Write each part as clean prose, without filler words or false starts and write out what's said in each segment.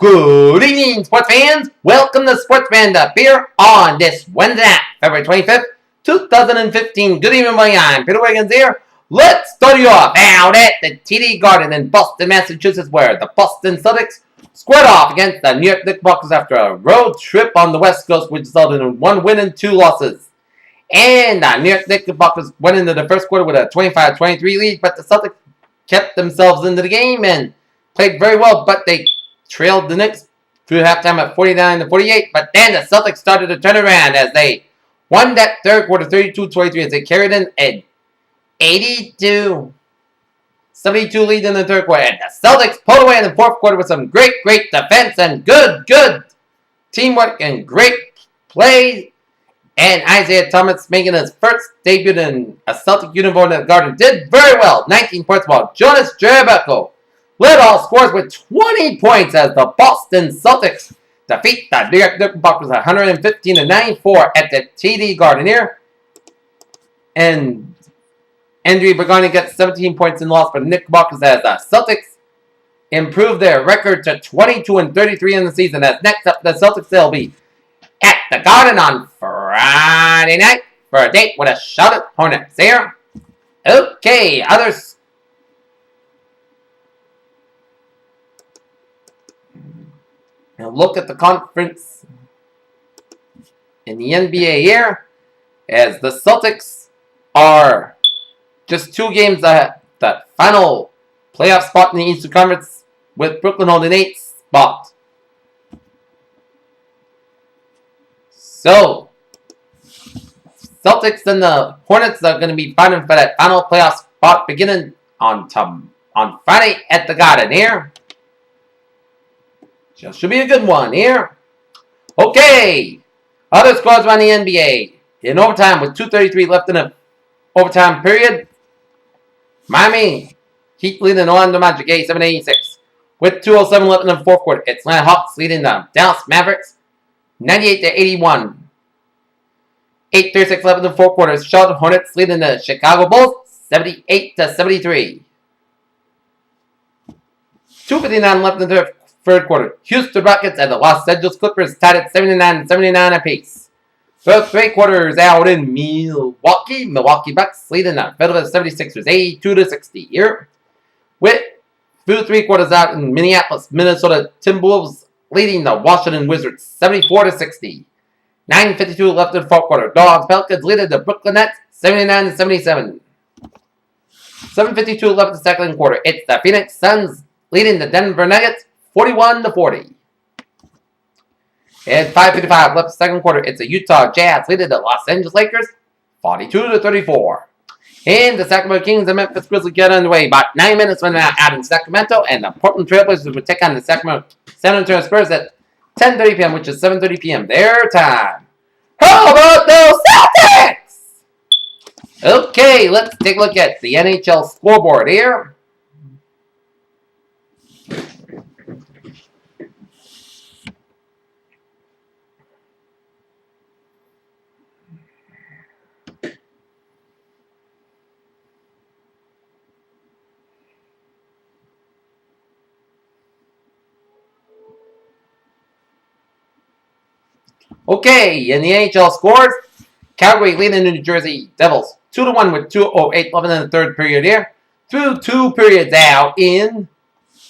Good evening, sports fans. Welcome to Sports Roundup here on this Wednesday night, February 25th, 2015. Good evening, everybody. I'm Peter Wiggins here. Let's start you off out at the TD Garden in Boston, Massachusetts, where the Boston Celtics squared off against the New York Knicks after a road trip on the West Coast, which resulted in 1 win and 2 losses. And the New York Knicks went into the first quarter with a 25-23 lead, but the Celtics kept themselves into the game and played very well, but they trailed the Knicks through halftime at 49-48, but then the Celtics started to turn around as they won that third quarter 32-23 as they carried in an 82-72 lead in the third quarter. And the Celtics pulled away in the fourth quarter with some great defense and good teamwork and great play. And Isaiah Thomas, making his first debut in a Celtic uniform in the Garden, did very well. 19 points, while Jonas Jerebko led all scores with 20 points as the Boston Celtics defeat the New York Knicks 115-94 at the TD Garden here. And Andrew Bogut gets 17 points in loss for the Knickerbockers as the Celtics improved their record to 22-33 in the season. As next up, the Celtics will be at the Garden on Friday night for a date with a Charlotte Hornets here. Okay, others. Now look at the conference in the NBA here, as the Celtics are just 2 games ahead that final playoff spot in the Eastern Conference, with Brooklyn holding 8th spot. So, Celtics and the Hornets are going to be fighting for that final playoff spot beginning on Friday at the Garden here. Should be a good one here. Okay. Other scores around the NBA. In overtime with 2:33 left in the overtime period, Miami Heat leading Orlando Magic 87-86. With 2:07 left in the fourth quarter, Atlanta Hawks leading the Dallas Mavericks 98-81. 8:36 left in the fourth quarter, Charlotte Hornets leading the Chicago Bulls 78-73. 2:59 left in the third quarter, Houston Rockets and the Los Angeles Clippers tied at 79 apiece. First 3 quarters out in Milwaukee. Milwaukee Bucks leading the Philadelphia 76ers 82-60 here. With through 3 quarters out in Minneapolis, Minnesota Timberwolves leading the Washington Wizards 74-60. 9:52 left in the fourth quarter. Dogs Pelicans leading the Brooklyn Nets 79-77. 7:52 left in the second quarter. It's the Phoenix Suns leading the Denver Nuggets 41-40. And 5:55 left second quarter. It's the Utah Jazz leading the Los Angeles Lakers 42-34. And the Sacramento Kings and Memphis Grizzlies get underway. About 9 minutes went out in Sacramento, and the Portland Trailblazers would take on the Sacramento San Antonio Spurs at 10:30 p.m., which is 7:30 p.m. their time. How about those Celtics? Okay, let's take a look at the NHL Scoreboard here. Okay, in the NHL scores, Calgary leading the New Jersey Devils 2-1 with 2:08 left in the third period here. Through 2 periods out in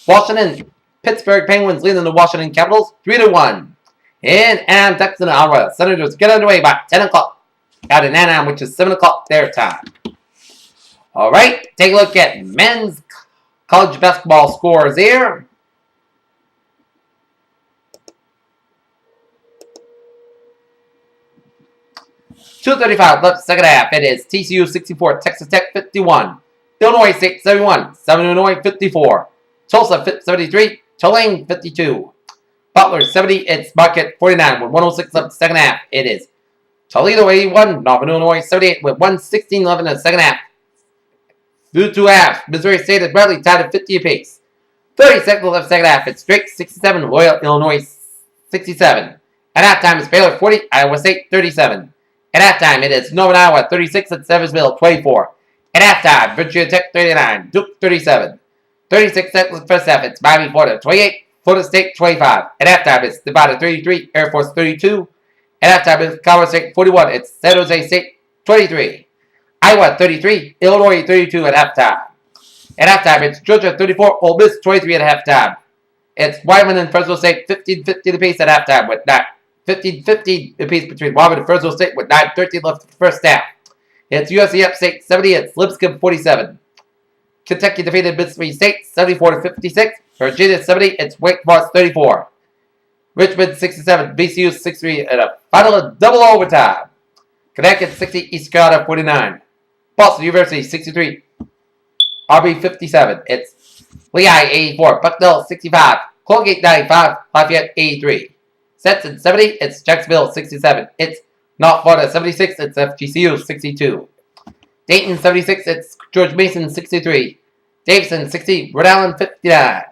Washington, Pittsburgh Penguins leading the Washington Capitals 3-1. And Anaheim Ducks and the Ottawa Senators get underway by 10 o'clock out in Anaheim, which is 7 o'clock their time. Alright, take a look at men's college basketball scores here. .235 left second half. It is TCU 64, Texas Tech 51, Illinois State 71, Southern Illinois 54, Tulsa 73, Tulane 52, Butler 70, it's Marquette 49 with 106 left second half. It is Toledo 81, Northern Illinois 78 with 116 left in the second half. Through 2 halves, Missouri State and Bradley tied at 50 apiece. 30 seconds left second half. It's Drake 67, Loyola Illinois 67. At halftime, it's Baylor 40, Iowa State 37. At halftime, it is Northern Iowa 36 at Seversville 24. At halftime, Virginia Tech 39, Duke 37. 36 seconds first half, it's Miami 40, 28, Florida State 25. At halftime, it's Nevada 33, Air Force 32. At halftime, it's Colorado State 41. It's San Jose State 23. Iowa 33, Illinois 32 at halftime. At halftime, it's Georgia 34, Ole Miss 23 at halftime. It's Wyoming and Fresno State 15-15 apiece at halftime with that 15-15 apiece between Wyoming and Fresno State with 9:13 left in the first half. It's USC Upstate 70. It's Lipscomb 47. Kentucky defeated Mississippi State 74-56. Virginia 70. It's Wake Forest 34. Richmond 67. VCU 63 at a final double overtime. Connecticut 60. East Carolina 49. Boston University 63. RB 57. It's Lehigh 84. Bucknell 65. Colgate 95. Lafayette 83. Stetson 70. It's Jacksonville 67. It's North Florida 76. It's FGCU 62. Dayton 76. It's George Mason 63. Davidson 60. Rhode Island 59.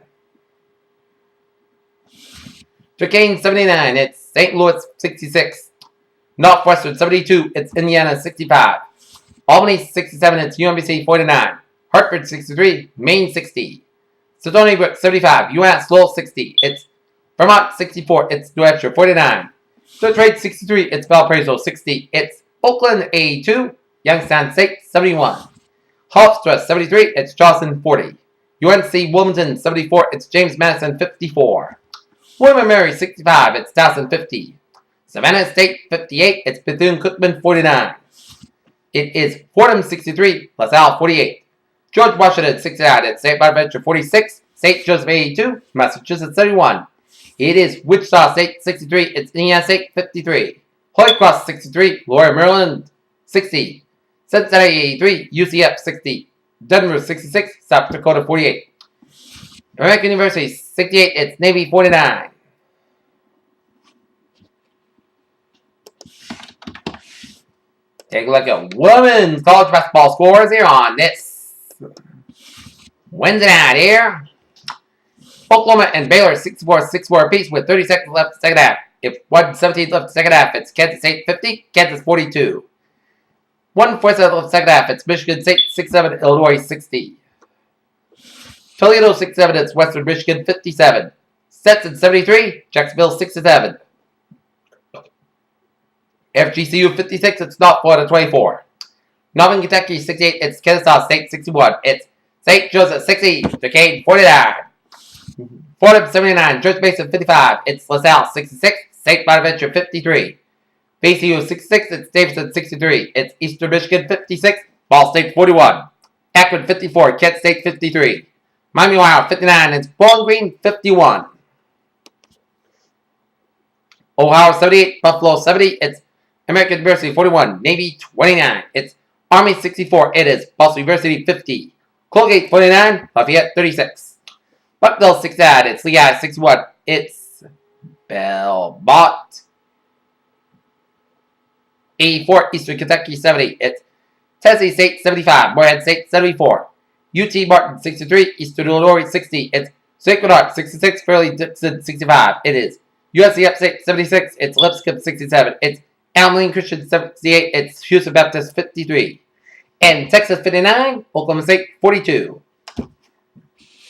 Duquesne 79. It's St. Louis 66. Northwestern 72. It's Indiana 65. Albany 67. It's UMBC 49. Hartford 63. Maine 60. Stony Brook 75. UMass Lowell 60. It's Vermont 64. It's New Hampshire 49. Detroit 63. It's Valparaiso 60. It's Oakland 82. Youngstown State 71. Hofstra 73. It's Charleston 40. UNC Wilmington 74. It's James Madison 54. William & Mary 65. It's Towson 50. Savannah State 58. It's Bethune-Cookman 49. It is Fordham 63. LaSalle 48. George Washington 69. It's St. Bonaventure 46. St. Joseph 82. Massachusetts 31. It is Wichita State 63. It's Indiana State 53. Holy Cross 63. Laura, Maryland 60. Cincinnati 83. UCF 60. Denver 66. South Dakota 48. American University 68. It's Navy 49. Take a look at women's college basketball scores here on this Wednesday night here. Oklahoma and Baylor 64-64 apiece with 30 seconds left in the second half. If 1:17 left in the second half, it's Kansas State 50, Kansas 42. 1:47 left in the second half, it's Michigan State 67, Illinois 60. Toledo 67, it's Western Michigan 57. Stetson 73, Jacksonville 67. FGCU 56, it's North Florida 24. Northern Kentucky 68, it's Kennesaw State 61. It's St. Joseph 60, Duquesne 49. Fordham 79, George Mason 55. It's LaSalle 66, St. Bonaventure 53. VCU 66, it's Davidson 63. It's Eastern Michigan 56, Ball State 41. Akron 54, Kent State 53. Miami, Ohio 59, it's Bowling Green 51. Ohio 78, Buffalo 70, it's American University 41, Navy 29. It's Army 64, it is Boston University 50. Colgate 49, Lafayette 36. Bucknell 69, it's Lehigh 61. It's Belmont 84, Eastern Kentucky 70. It's Tennessee State 75, Morehead State 74. UT Martin 63, Eastern Illinois 60. It's Sacred Heart 66, Fairleigh Dixon 65. It is USC Upstate 76. It's Lipscomb 67. It's Abilene Christian 78. It's Houston Baptist 53. And Texas 59, Oklahoma State 42.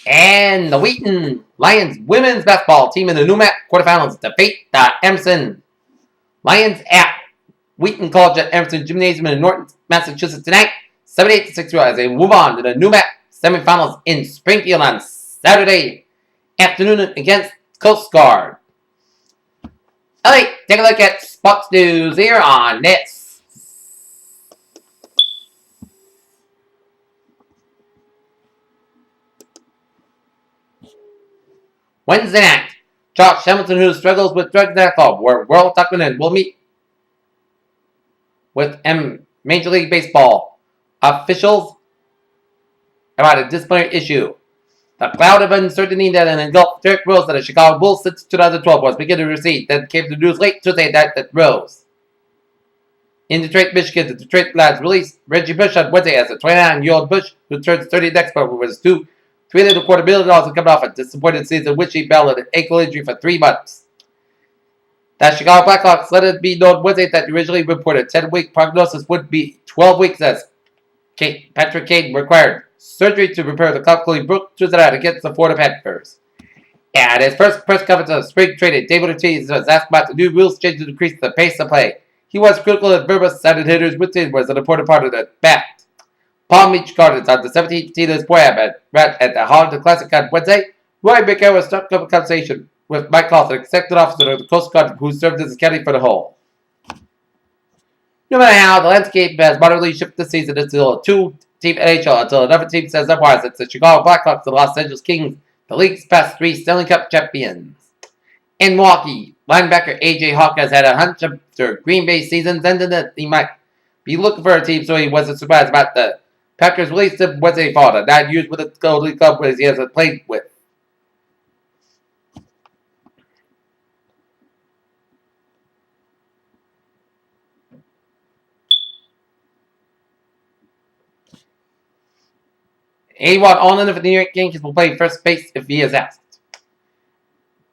And the Wheaton Lions women's basketball team in the NEWMAC quarterfinals defeat the Emerson Lions at Wheaton College at Emerson Gymnasium in Norton, Massachusetts tonight, 78-62 as they move on to the NEWMAC semifinals in Springfield on Saturday afternoon against Coast Guard. Alright, take a look at sports news here on this Wednesday night. Josh Hamilton, who struggles with drugs alcohol, where World Tuckman will meet with Major League Baseball officials about a disciplinary issue. The cloud of uncertainty that engulfed Derrick Rose at the Chicago Bulls since 2012 was beginning to recede. Then came the news late Tuesday night that Rose, in Detroit, Michigan, the Detroit Lions released Reggie Bush on Wednesday as a 29-year-old Bush who turns 30 next month was due $3.25 million coming off a disappointed season in which he battled an ankle injury for 3 months. The Chicago Blackhawks let it be known Wednesday that the originally reported 10-week prognosis would be 12 weeks as Patrick Kane required surgery to repair the clavicle he broke Tuesday night against the Florida Panthers. At his first press conference of spring training, David Ortiz was asked about the new rules changes to increase the pace of play. He was critical that verbose-sided hitters within was an important part of the bat. Palm Beach Gardens on the 17th tee of Square at the Holland Classic on Wednesday. Roy Baker was struck up a conversation with Mike Lawson, executive officer of the Coast Guard, who served as a caddy for the hole. No matter how, the landscape has moderately shifted this season into a two-team NHL until another team says otherwise. It's the Chicago Blackhawks and the Los Angeles Kings, the league's past 3 Stanley Cup champions. In Milwaukee, linebacker A.J. Hawk has had a hunch after Green Bay season's ended that he might be looking for a team, so he wasn't surprised about the Packers released him Wednesday fall. 9 years with the Golden Club where he hasn't played with. A1 Olin of the New York Yankees will play first base if he is asked.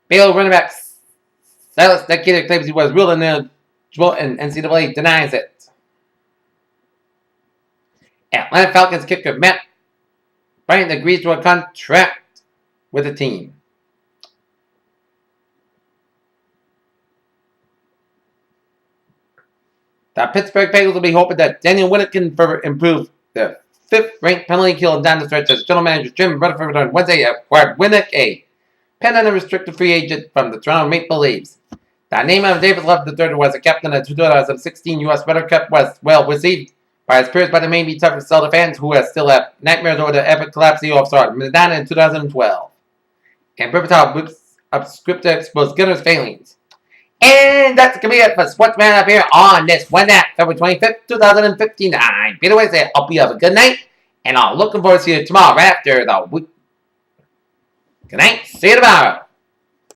Baylor running back Silas Decatur claims he was ruled ineligible and NCAA denies it. Atlanta Falcons kicker Matt Bryant agrees to a contract with the team. The Pittsburgh Penguins will be hoping that Daniel Winnick can further improve the 5th-ranked penalty kill down the stretch as general manager Jim Rutherford on Wednesday acquired Winnick, a pen and a restricted free agent from the Toronto Maple Leafs. The name of David Love III was a captain of the 2016 U.S. Ryder Cup was well received by his peers, but it may be tough to sell to fans who still have nightmares over the epic collapse of the offside Medina in 2012. And Berbatov scripted exposed Gunner's failings. And that's going to be it for Sportsman up here on this Wednesday, February 25th, 2015. I'm Peter Wiggins. Hope you have a good night, and I'm looking forward to you tomorrow right after the week. Good night. See you tomorrow.